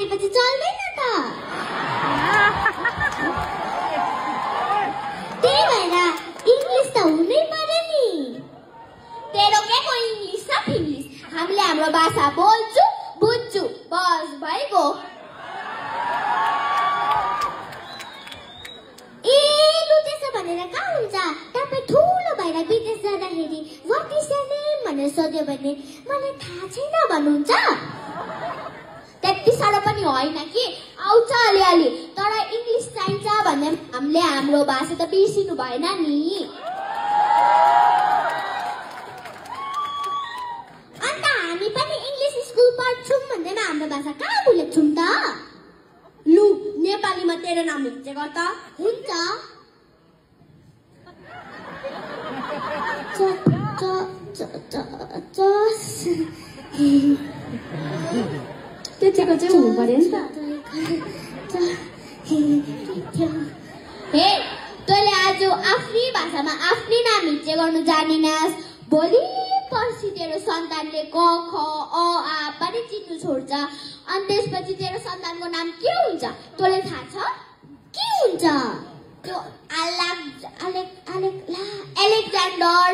भनेपछि चल्दैन त। त्यही भएर इङ्ग्लिस त हुनै पर्यो नि। तेरो के को इङ्ग्लिस छ फिङ्ग्लिस? हामीले हाम्रो भाषा बोल्छु बुझ्छु बस भइगयो। ए लु त्यसो भनेर कहाँ हुन्छ? तपाईँ ठुलो भएर विदेश जाँदाखेरि व्हाट इज योर नेम भनेर सोध्यो भने मलाई थाहा छैन भन्नुहुन्छ? त्यति साह्रो पनि होइन कि, आउँछ अलिअलि। तर इङ्ग्लिस चाहिन्छ भने हामीले हाम्रो भाषा त बिर्सिनु भएन नि। अन्त हामी पनि इङ्ग्लिस स्कुल पढ्छौँ भन्दैमा हाम्रो भाषा कहाँ भुलेछौँ त? लु नेपालीमा तेरो नाम लेखेको त हुन्छ। त्यतिको चाहिँ हुनु पर्यो नि त। हे तैँले आज आफ्नै भाषामा आफ्नै नाम हिज्जे गर्नु जानिनस्। भोलि पर्सि तेरो सन्तानले क ख अ आ पनि चिन्नु छोड्छ। अनि त्यसपछि तेरो सन्तानको नाम के हुन्छ तँलाई थाहा छ? के हुन्छ? त्यो एलेक्जेन्डर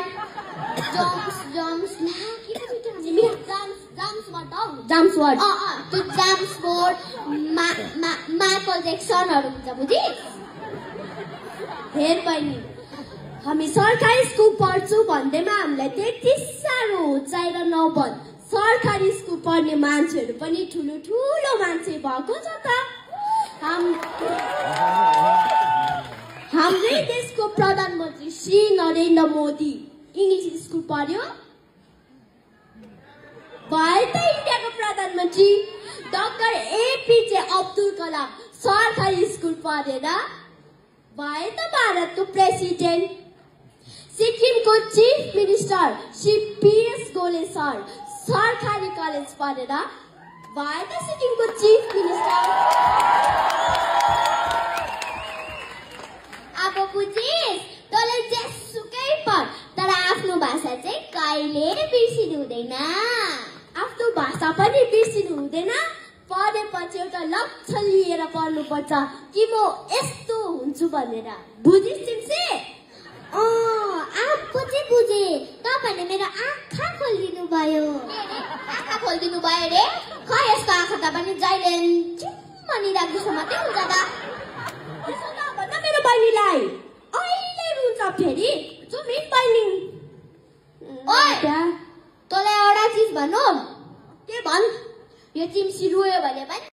जाम्सवर्ड त्यो जाम्सवर्ड माइकल ज्याक्सनहरू हुन्छ बुझिस्? हेर बहिनी, हामी सरकारी स्कुल पढ्छु भन्दैमा हामीलाई त्यति साह्रो हुचाएर नभन्। सरकारी स्कुल पढ्ने मान्छेहरू पनि ठुलो ठुलो मान्छे भएको छ त। हाम्रै देशको प्रधानमन्त्री श्री नरेन्द्र मोदी इङ्ग्लिस स्कुल पढ्यो। भए त इन्डियाको प्रधानमन्त्री डाक्टर एपीजे अब्दुल कलाम सरकारी स्कुल पढेर भए त भारतको प्रेसिडेन्ट। सिक्किमको चिफ मिनिस्टर श्री पीएस गोले सर सरकारी कलेज पढेर भए त सिक्किमको चिफ मिनिस्टर। अब बुझिस्? तँले जेसुकै पढ तर आफ्नो भाषा चाहिँ कहिले बिर्सिनु हुँदैन। आफ्नो भाषा पनि बिर्सिनु हुँदैन। पढेपछि एउटा लक्ष्य लिएर पढ्नुपर्छ कि म यस्तो हुन्छु भनेर। बुझिस् तिमी? आँपको चाहिँ बुझे। तपाईँले मेरो आँखा खोलिदिनु भयो। आँखा खोलिदिनु भयो रे? खै यसको आँखा त पनि